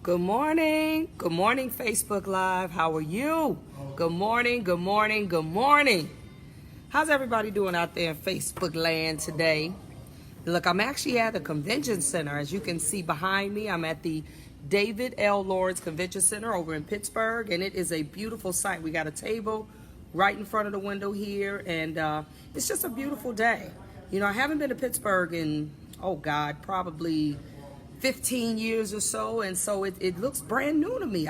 Good morning. Good morning, Facebook Live. How are you? Good morning, good morning, good morning. How's everybody doing out there in Facebook land today? Look, I'm actually at the convention center. As you can see behind me, I'm at the David L. Lawrence Convention Center over in Pittsburgh, and it is a beautiful sight. We got a table right in front of the window here, and it's just a beautiful day. You know, I haven't been to Pittsburgh in, oh God, probably 15 years or so, and so it looks brand new to me.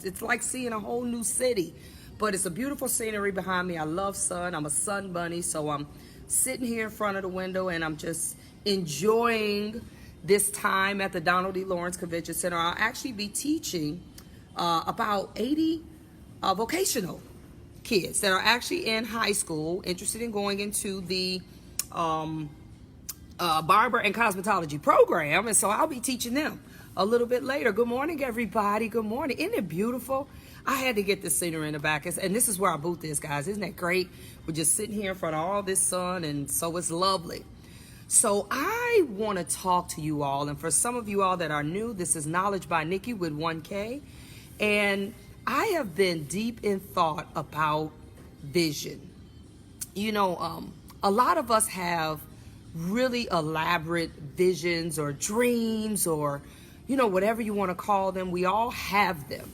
It's like seeing a whole new city, but it's a beautiful scenery behind me. I love sun. I'm a sun bunny, so I'm sitting here in front of the window and I'm just enjoying this time at the Donald D. Lawrence Convention Center. I'll actually be teaching about 80 vocational kids that are actually in high school, interested in going into the barber and cosmetology program, and so I'll be teaching them a little bit later. Good morning, everybody. Good morning. Isn't it beautiful? I had to get the scenery in the back, and this is where our booth is, guys. Isn't that great? We're just sitting here in front of all this sun, and so it's lovely. So I want to talk to you all, and for some of you all that are new, this is Knowledge by Nikki with 1K, and I have been deep in thought about vision. You know, a lot of us have really elaborate visions or dreams or, you know, whatever you want to call them. We all have them.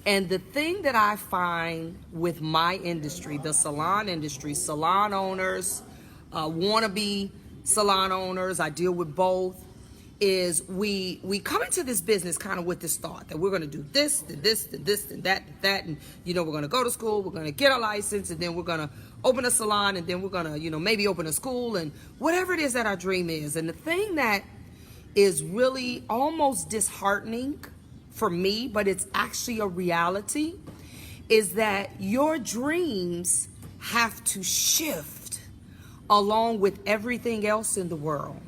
And the thing that I find with my industry, the salon industry, salon owners, wannabe salon owners, I deal with both, is we come into this business kind of with this thought that we're going to do this, and this, and this, and that, and you know, we're going to go to school, we're going to get a license, and then we're going to open a salon, and then we're going to, you know, maybe open a school, and whatever it is that our dream is. And the thing that is really almost disheartening for me, but it's actually a reality, is that your dreams have to shift along with everything else in the world.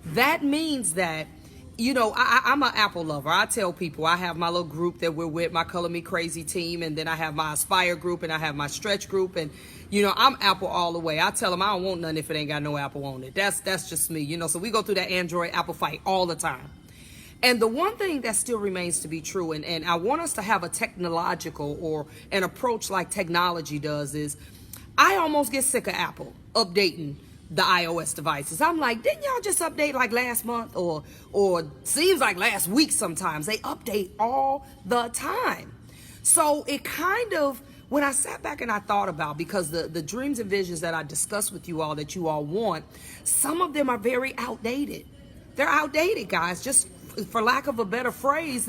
That means that, you know, I'm an Apple lover. I tell people I have my little group that we're with, my Color Me Crazy team, and then I have my Aspire group, and I have my Stretch group, and, you know, I'm Apple all the way. I tell them I don't want nothing if it ain't got no Apple on it. That's just me, you know, so we go through that Android-Apple fight all the time. And the one thing that still remains to be true, and I want us to have a technological or an approach like technology does, is I almost get sick of Apple updating the iOS devices. I'm like, didn't y'all just update like last month or seems like last week sometimes? They update all the time. So it kind of, when I sat back and I thought about, because the dreams and visions that I discussed with you all that you all want, some of them are very outdated. They're outdated, guys, just for lack of a better phrase,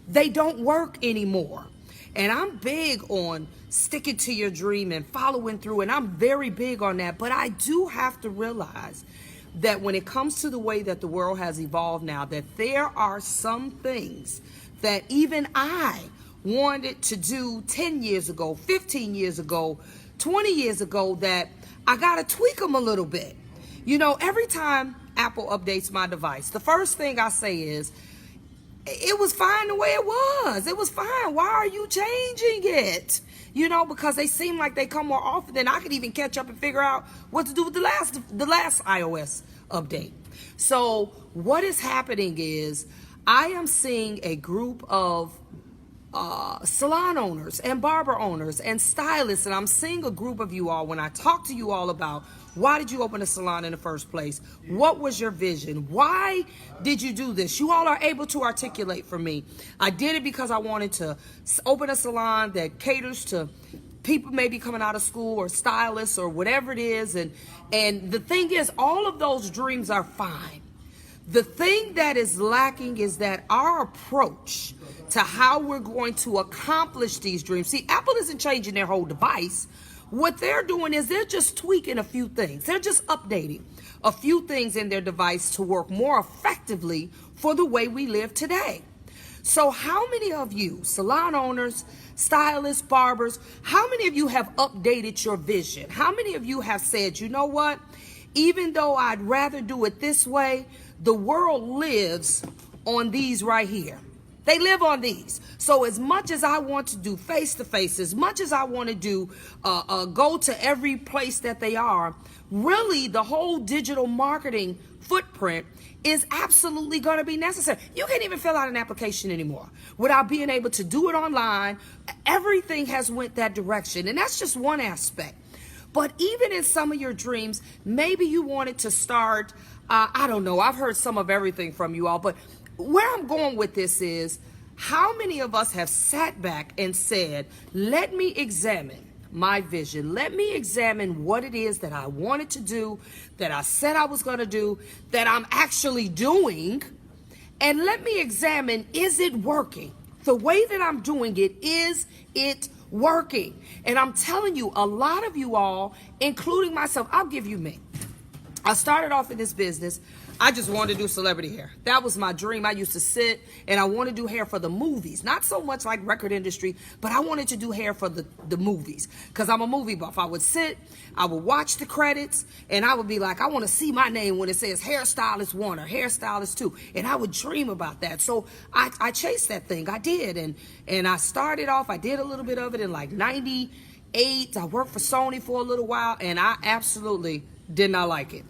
they don't work anymore. And I'm big on sticking to your dream and following through, and I'm very big on that. But I do have to realize that when it comes to the way that the world has evolved now, that there are some things that even I wanted to do 10 years ago, 15 years ago, 20 years ago, that I got to tweak them a little bit. You know, every time Apple updates my device, the first thing I say is, it was fine the way it was. It was fine. Why are you changing it? You know, because they seem like they come more often than I could even catch up and figure out what to do with the last iOS update. So what is happening is I am seeing a group of salon owners and barber owners and stylists, and I'm seeing a group of you all when I talk to you all about why did you open a salon in the first place? What was your vision? Why did you do this? You all are able to articulate for me. I did it because I wanted to open a salon that caters to people maybe coming out of school or stylists or whatever it is. And the thing is, all of those dreams are fine. The thing that is lacking is that our approach to how we're going to accomplish these dreams. See, Apple isn't changing their whole device. What they're doing is they're just tweaking a few things. They're just updating a few things in their device to work more effectively for the way we live today. So how many of you, salon owners, stylists, barbers, how many of you have updated your vision? How many of you have said, you know what? Even though I'd rather do it this way, the world lives on these right here. They live on these. So as much as I want to do face-to-face, as much as I want to do go to every place that they are, really the whole digital marketing footprint is absolutely going to be necessary. You can't even fill out an application anymore without being able to do it online. Everything has went that direction, and that's just one aspect. But even in some of your dreams, maybe you wanted to start, I don't know, I've heard some of everything from you all, but where I'm going with this is, how many of us have sat back and said, let me examine my vision. Let me examine what it is that I wanted to do, that I said I was going to do, that I'm actually doing, and let me examine, is it working? The way that I'm doing it, is it working? And I'm telling you, a lot of you all, including myself, I'll give you me. I started off in this business. I just wanted to do celebrity hair. That was my dream. I used to sit and I wanted to do hair for the movies. Not so much like record industry, but I wanted to do hair for the movies because I'm a movie buff. I would sit, I would watch the credits, and I would be like, I want to see my name when it says hairstylist 1 or hairstylist 2. And I would dream about that. So I chased that thing. I did. And I started off, I did a little bit of it in like 98. I worked for Sony for a little while, and I absolutely did not like it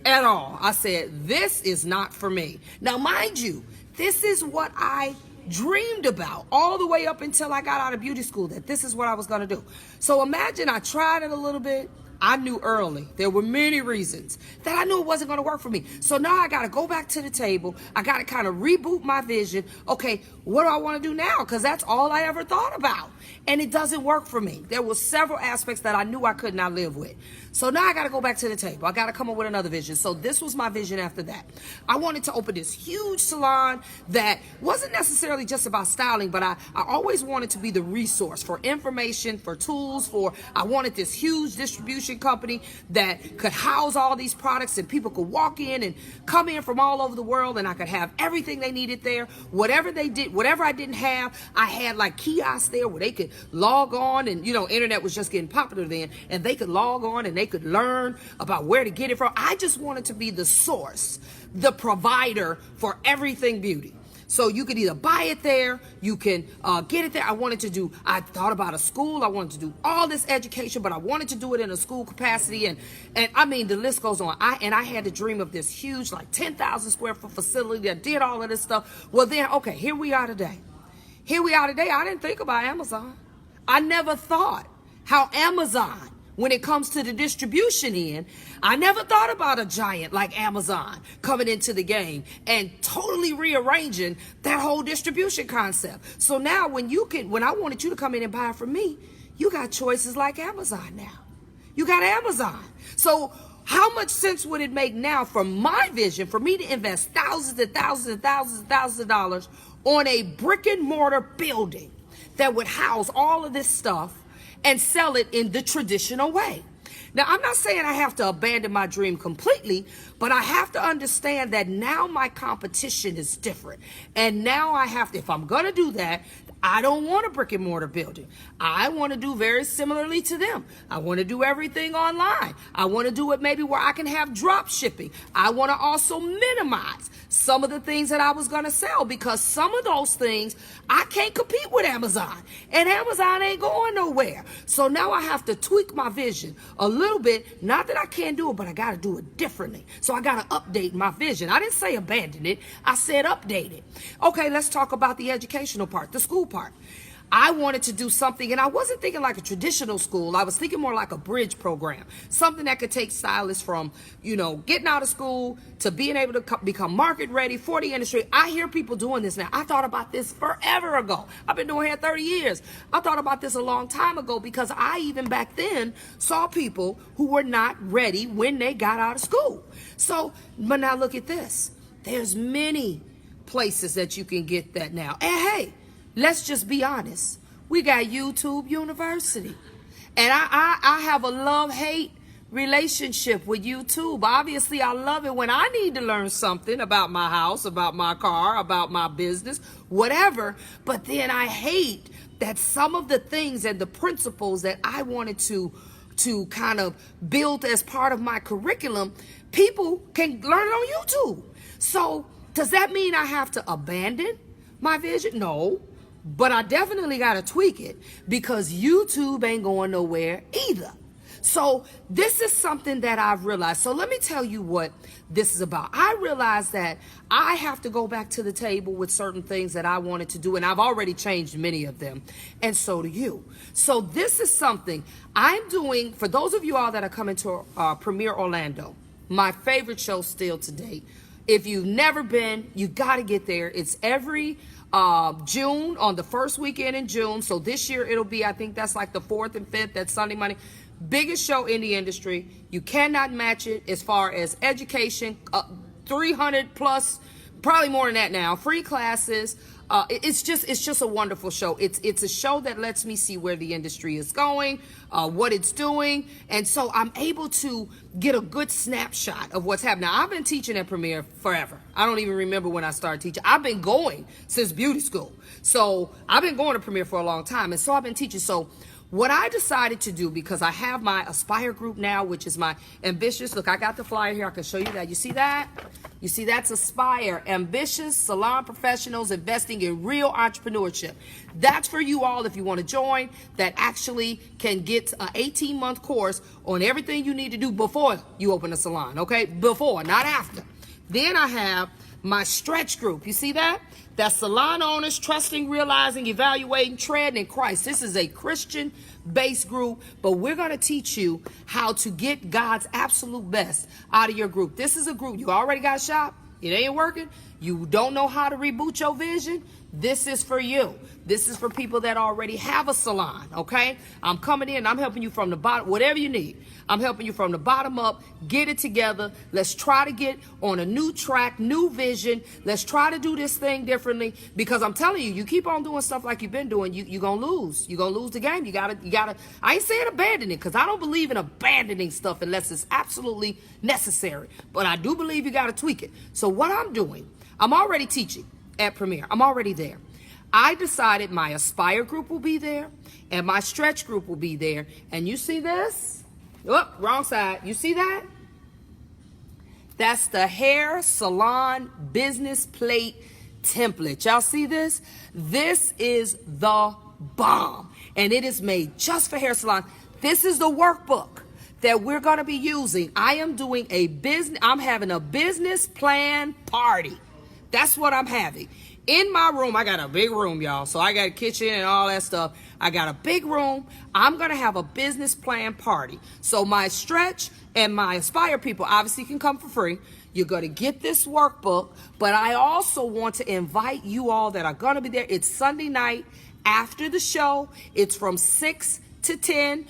at all. I said, this is not for me. Now, mind you, this is what I dreamed about all the way up until I got out of beauty school, that this is what I was going to do. So imagine I tried it a little bit. I knew early. There were many reasons that I knew it wasn't going to work for me. So now I got to go back to the table. I got to kind of reboot my vision. Okay, what do I want to do now? Because that's all I ever thought about. And it doesn't work for me. There were several aspects that I knew I could not live with. So now I got to go back to the table. I got to come up with another vision. So this was my vision after that. I wanted to open this huge salon that wasn't necessarily just about styling, but I always wanted to be the resource for information, for tools, I wanted this huge distribution company that could house all these products and people could walk in and come in from all over the world, and I could have everything they needed there. Whatever they did, whatever I didn't have, I had like kiosks there where they could log on, and internet was just getting popular then, and they could log on and they could learn about where to get it from. I just wanted to be the source, the provider for everything beauty. So you could either buy it there, you can get it there. I thought about a school. I wanted to do all this education, but I wanted to do it in a school capacity. And I mean, the list goes on. I had to dream of this huge, like 10,000 square foot facility that did all of this stuff. Well, then, okay, here we are today. I didn't think about Amazon. I never thought how Amazon, when it comes to the distribution end, I never thought about a giant like Amazon coming into the game and totally rearranging that whole distribution concept. So now when I wanted you to come in and buy from me, you got choices like Amazon now. You got Amazon. So how much sense would it make now for my vision, for me to invest thousands and thousands and thousands and thousands of dollars on a brick and mortar building that would house all of this stuff and sell it in the traditional way? Now, I'm not saying I have to abandon my dream completely, but I have to understand that now my competition is different. And now I have to, if I'm going to do that, I don't want a brick and mortar building. I want to do very similarly to them. I want to do everything online. I want to do it maybe where I can have drop shipping. I want to also minimize some of the things that I was going to sell, because some of those things I can't compete with Amazon, and Amazon ain't going nowhere. So now I have to tweak my vision a little bit. Not that I can't do it, but I got to do it differently. So I got to update my vision. I didn't say abandon it. I said update it. Okay, let's talk about the educational part, the school part. I wanted to do something, and I wasn't thinking like a traditional school. I was thinking more like a bridge program, something that could take stylists from, getting out of school to being able to become market ready for the industry. I hear people doing this now. I thought about this forever ago. I've been doing hair 30 years. I thought about this a long time ago, because I even back then saw people who were not ready when they got out of school. So, but now look at this. There's many places that you can get that now. And hey, let's just be honest. We got YouTube University. And I have a love-hate relationship with YouTube. Obviously, I love it when I need to learn something about my house, about my car, about my business, whatever. But then I hate that some of the things and the principles that I wanted to kind of build as part of my curriculum, people can learn it on YouTube. So does that mean I have to abandon my vision? No. But I definitely got to tweak it, because YouTube ain't going nowhere either. So this is something that I've realized. So let me tell you what this is about. I realized that I have to go back to the table with certain things that I wanted to do, and I've already changed many of them, and so do you. So this is something I'm doing for those of you all that are coming to Premiere Orlando, my favorite show still to date. If you've never been, you got to get there. It's every June, on the first weekend in June. So this year it'll be, I think that's like the 4th and 5th, that's Sunday, Monday. Biggest show in the industry. You cannot match it as far as education. 300 plus, probably more than that now. Free classes. It's just a wonderful show. It's a show that lets me see where the industry is going, what it's doing, and so I'm able to get a good snapshot of what's happening. Now, I've been teaching at Premiere forever. I don't even remember when I started teaching. I've been going since beauty school, so I've been going to Premiere for a long time, and so I've been teaching. So what I decided to do, because I have my Aspire group now, which is my ambitious, look, I got the flyer here, I can show you that. You see that? You see, that's Aspire, ambitious salon professionals investing in real entrepreneurship. That's for you all if you want to join, that actually can get an 18-month course on everything you need to do before you open a salon, okay? Before, not after. Then I have my stretch group. You see that? That's salon owners trusting, realizing, evaluating, treading in Christ. This is a Christian-based group, but we're going to teach you how to get God's absolute best out of your group. This is a group. You already got a shop. It ain't working. You don't know how to reboot your vision. This is for you. This is for people that already have a salon, okay? I'm coming in. I'm helping you from the bottom, whatever you need. I'm helping you from the bottom up. Get it together. Let's try to get on a new track, new vision. Let's try to do this thing differently, because I'm telling you, you keep on doing stuff like you've been doing, you're going to lose. You're going to lose the game. You gotta, I ain't saying abandon it, because I don't believe in abandoning stuff unless it's absolutely necessary. But I do believe you got to tweak it. So what I'm doing, I'm already teaching at Premiere. I'm already there. I decided my Aspire group will be there and my stretch group will be there. And you see this? Oh, wrong side. You see that? That's the hair salon business plate template. Y'all see this? This is the bomb. And it is made just for hair salon. This is the workbook that we're going to be using. I am doing I'm having a business plan party. That's what I'm having. In my room, I got a big room, y'all. So I got a kitchen and all that stuff. I got a big room. I'm going to have a business plan party. So my stretch and my Aspire people obviously can come for free. You're going to get this workbook. But I also want to invite you all that are going to be there. It's Sunday night after the show. It's from 6 to 10.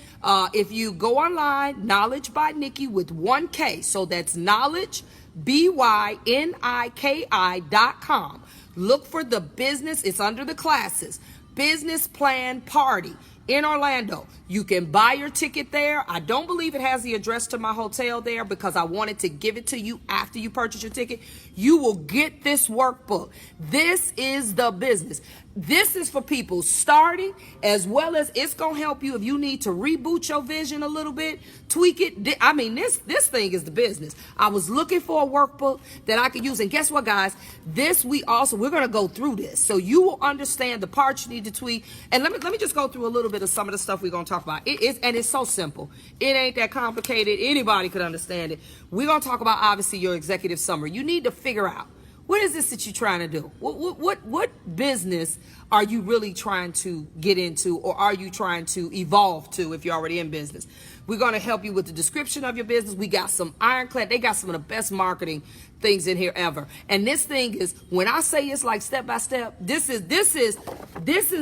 If you go online, Knowledge by Nikki with 1K. So that's Knowledge, BYNIKI.com. Look for the business. It's under the classes. Business plan party in Orlando. You can buy your ticket there. I don't believe it has the address to my hotel there because I wanted to give it to you after you purchase your ticket. You will get this workbook. This is the business. This is for people starting, as well as it's going to help you if you need to reboot your vision a little bit, tweak it. I mean, this thing is the business. I was looking for a workbook that I could use. And guess what, guys? We're going to go through this so you will understand the parts you need to tweak. And let me just go through a little bit of some of the stuff we're going to talk about. It's so simple. It ain't that complicated. Anybody could understand it. We're going to talk about, obviously, your executive summary. You need to figure out, what is this that you're trying to do? What business are you really trying to get into, or are you trying to evolve to if you're already in business? We're going to help you with the description of your business. We got some ironclad. They got some of the best marketing things in here ever. And this thing is, when I say it's like step by step, this is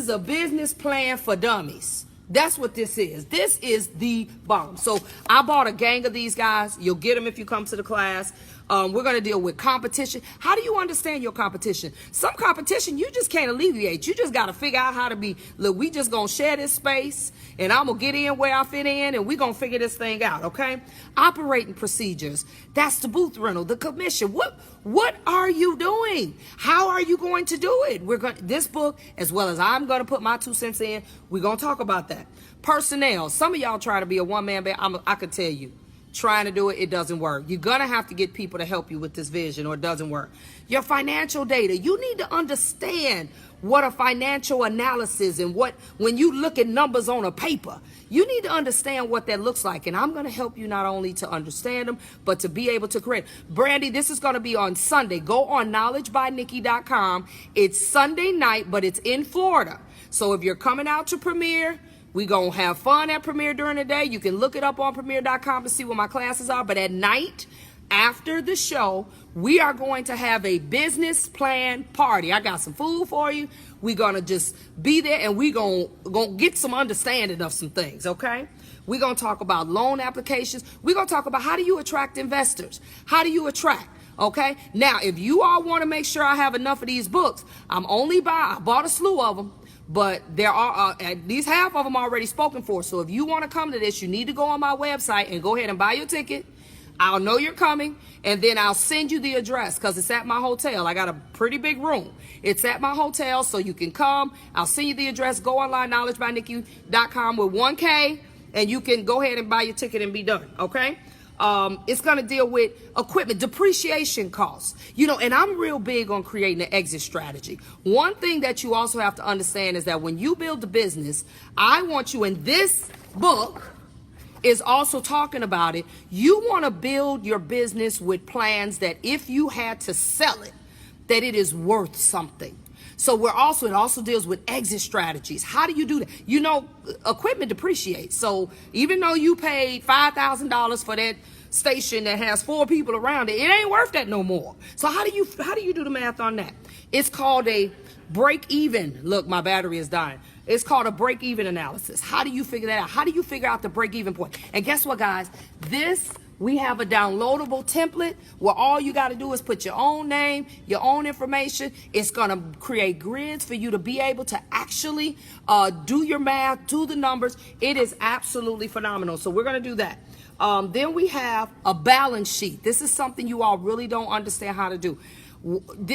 a business plan for dummies. That's what this is. This is the bomb. So I bought a gang of these guys. You'll get them if you come to the class. We're going to deal with competition. How do you understand your competition? Some competition you just can't alleviate. You just got to figure out how to be, look, we just going to share this space, and I'm going to get in where I fit in, and we're going to figure this thing out, okay? Operating procedures. That's the booth rental, the commission. What are you doing? How are you going to do it? This book, as well as I'm going to put my 2 cents in, we're going to talk about that. Personnel. Some of y'all try to be a one-man band. I can tell you. trying to do it, it doesn't work. You're going to have to get people to help you with this vision or it doesn't work. Your financial data, you need to understand what a financial analysis and when you look at numbers on a paper, you need to understand what that looks like. And I'm going to help you not only to understand them, but to be able to create. Brandy, this is going to be on Sunday. Go on knowledgebynikki.com. It's Sunday night, but it's in Florida. So if you're coming out to Premiere, we're going to have fun at Premiere during the day. You can look it up on premiere.com to see what my classes are. But at night, after the show, we are going to have a business plan party. I got some food for you. We're going to just be there and we're going to get some understanding of some things, okay? We're going to talk about loan applications. We're going to talk about how do you attract investors? How do you attract? Okay? Now, if you all want to make sure I have enough of these books, I bought a slew of them. But there are at least half of them already spoken for. So if you want to come to this, you need to go on my website and go ahead and buy your ticket. I'll know you're coming, and then I'll send you the address because it's at my hotel. I got a pretty big room. It's at my hotel, so you can come. I'll send you the address. Go online, knowledgebynikki.com with 1K, and you can go ahead and buy your ticket and be done, okay? It's going to deal with equipment, depreciation costs, and I'm real big on creating an exit strategy. One thing that you also have to understand is that when you build a business, I want you, in this book is also talking about it, you want to build your business with plans that if you had to sell it, that it is worth something. So it also deals with exit strategies. How do you do that? Equipment depreciates. So even though you paid $5,000 for that station that has 4 people around it, it ain't worth that no more. So how do you do the math on that? It's called a break even. Look, my battery is dying. It's called a break even analysis. How do you figure that out? How do you figure out the break even point? And guess what, guys? We have a downloadable template where all you got to do is put your own name, your own information. It's going to create grids for you to be able to actually do your math, do the numbers. It is absolutely phenomenal. So we're going to do that. Then we have a balance sheet. This is something you all really don't understand how to do.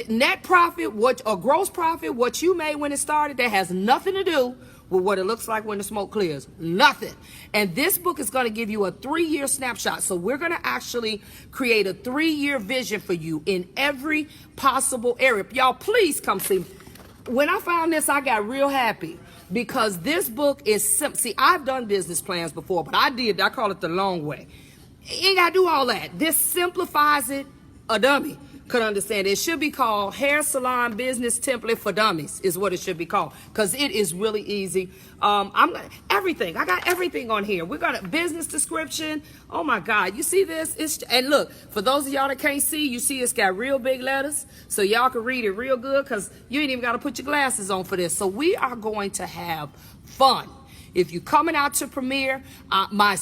Net profit, gross profit, what you made when it started, that has nothing to do with what it looks like when the smoke clears. Nothing. And this book is going to give you a 3-year snapshot. So we're going to actually create a 3-year vision for you in every possible area. Y'all, please come see me. When I found this, I got real happy because this book is simple. See, I've done business plans before, but I call it the long way. You ain't got to do all that. This simplifies it. A dummy could understand. It should be called Hair Salon Business Template for Dummies is what it should be called, because it is really easy. Everything. I got everything on here. We got a business description. Oh my God. You see this? And look, for those of y'all that can't see, you see it's got real big letters so y'all can read it real good, because you ain't even got to put your glasses on for this. So we are going to have fun. If you're coming out to Premiere, my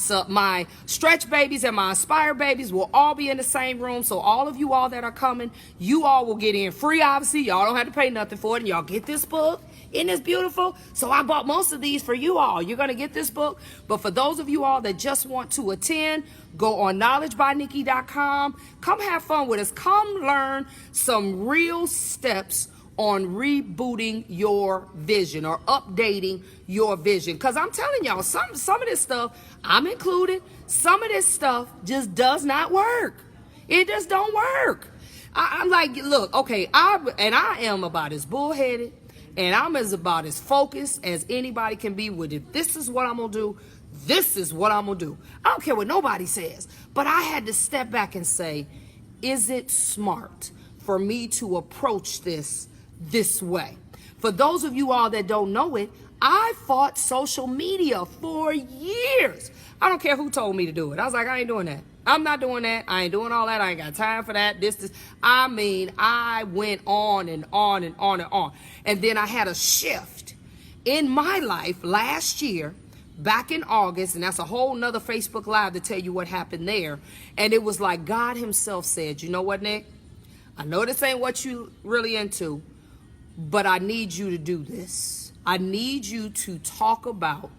stretch babies and my Aspire babies will all be in the same room. So all of you all that are coming, you all will get in free, obviously. Y'all don't have to pay nothing for it. And y'all get this book. Isn't this beautiful? So I bought most of these for you all. You're going to get this book. But for those of you all that just want to attend, go on knowledgebynikki.com. Come have fun with us. Come learn some real steps on rebooting your vision or updating your vision. Because I'm telling y'all, some of this stuff, I'm included, some of this stuff just does not work. It just don't work. I'm like, look, okay, I am about as bullheaded and I'm about as focused as anybody can be with it. This is what I'm going to do. This is what I'm going to do. I don't care what nobody says. But I had to step back and say, is it smart for me to approach this way? For those of you all that don't know it, I fought social media for years. I don't care who told me to do it. I was like, I ain't doing that. I'm not doing that. I ain't doing all that. I ain't got time for that. I went on and on and on and on. And then I had a shift in my life last year, back in August, and that's a whole nother Facebook Live to tell you what happened there. And it was like God himself said, you know what, Nick? I know this ain't what you really into, but I need you to do this. I need you to talk about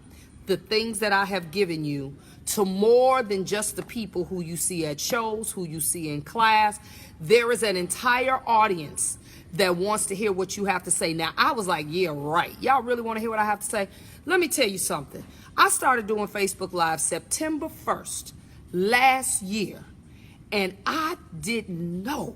the things that I have given you to more than just the people who you see at shows, who you see in class. There is an entire audience that wants to hear what you have to say. Now, I was like, yeah, right. Y'all really want to hear what I have to say? Let me tell you something. I started doing Facebook Live September 1st, last year, and I didn't know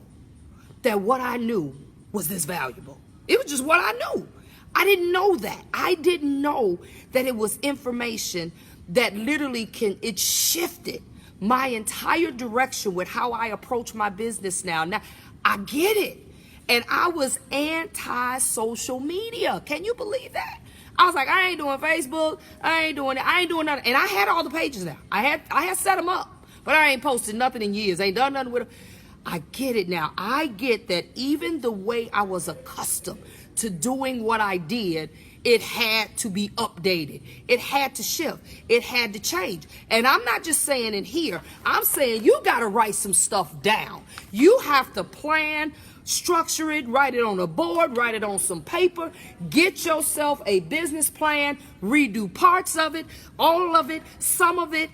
that what I knew was this valuable. It was just what I knew. I didn't know that. I didn't know that it was information that literally it shifted my entire direction with how I approach my business now. Now, I get it. And I was anti-social media. Can you believe that? I was like, I ain't doing Facebook. I ain't doing nothing. And I had all the pages now. I had set them up, but I ain't posted nothing in years. Ain't done nothing with them. I get it now. I get that even the way I was accustomed to doing what I did, it had to be updated. It had to shift. It had to change. And I'm not just saying in here. I'm saying you got to write some stuff down. You have to plan, structure it, write it on a board, write it on some paper, get yourself a business plan, redo parts of it, all of it, some of it.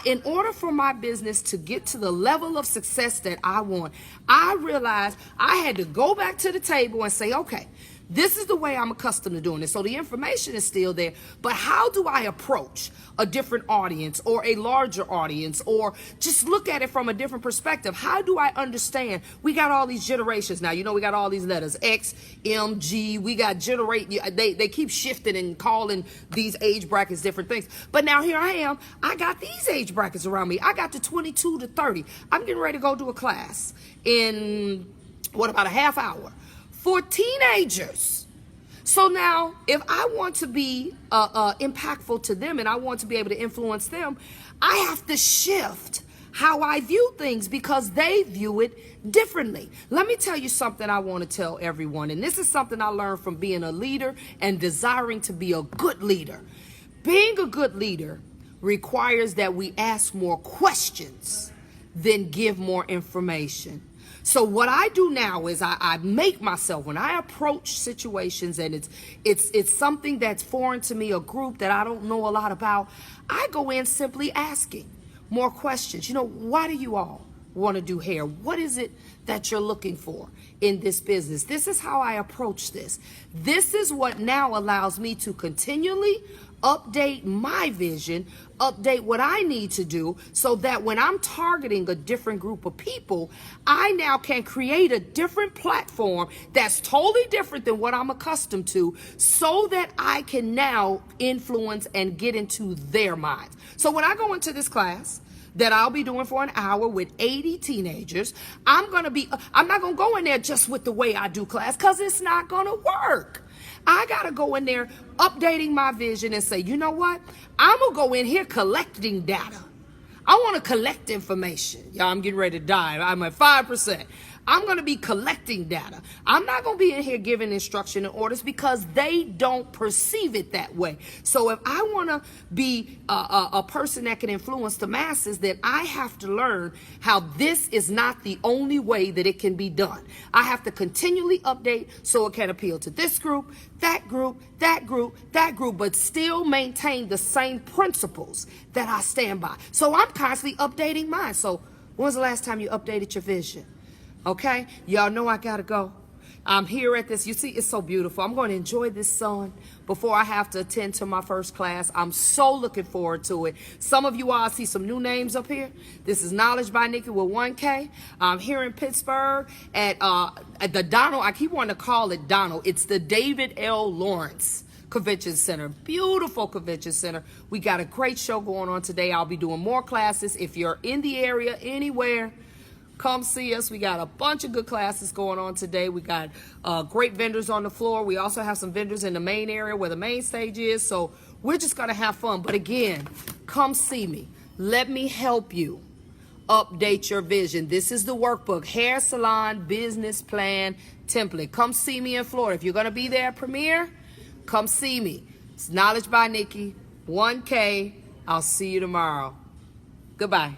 In order for my business to get to the level of success that I want, I realized I had to go back to the table and say, okay, this is the way I'm accustomed to doing it. So the information is still there, but how do I approach a different audience or a larger audience, or just look at it from a different perspective? How do I understand? We got all these generations now. You know, we got all these letters, X, M, G. We got they keep shifting and calling these age brackets different things. But now here I am. I got these age brackets around me. I got the 22 to 30. I'm getting ready to go do a class in, about a half hour for teenagers. So now, if I want to be impactful to them and I want to be able to influence them, I have to shift how I view things because they view it differently. Let me tell you something I want to tell everyone, and this is something I learned from being a leader and desiring to be a good leader. Being a good leader requires that we ask more questions than give more information. So what I do now is I make myself, when I approach situations and it's something that's foreign to me, a group that I don't know a lot about, I go in simply asking more questions. You know, why do you all want to do hair? What is it that you're looking for in this business? This is how I approach this. This is what now allows me to continually update my vision, update what I need to do, so that when I'm targeting a different group of people, I now can create a different platform that's totally different than what I'm accustomed to, so that I can now influence and get into their minds. So when I go into this class that I'll be doing for an hour with 80 teenagers, I'm not going to go in there just with the way I do class, because it's not going to work. I got to go in there updating my vision and say, you know what? I'm going to go in here collecting data. I want to collect information. Y'all, I'm getting ready to die. I'm at 5%. I'm going to be collecting data. I'm not going to be in here giving instruction and orders because they don't perceive it that way. So if I want to be a person that can influence the masses, then I have to learn how this is not the only way that it can be done. I have to continually update so it can appeal to this group, that group, that group, that group, but still maintain the same principles that I stand by. So I'm constantly updating mine. So when was the last time you updated your vision? Okay, y'all know I gotta go. I'm here at this. You see, it's so beautiful. I'm going to enjoy this sun before I have to attend to my first class. I'm so looking forward to it. Some of you all see some new names up here. This is Knowledge by Nikki with 1K. I'm here in Pittsburgh at the Donald. I keep wanting to call it Donald. It's the David L. Lawrence Convention Center. Beautiful convention center. We got a great show going on today. I'll be doing more classes. If you're in the area, anywhere, come see us. We got a bunch of good classes going on today. We got great vendors on the floor. We also have some vendors in the main area where the main stage is. So we're just going to have fun. But again, come see me. Let me help you update your vision. This is the workbook, Hair Salon Business Plan Template. Come see me in Florida. If you're going to be there at Premiere, come see me. It's Knowledge by Nikki, 1K. I'll see you tomorrow. Goodbye.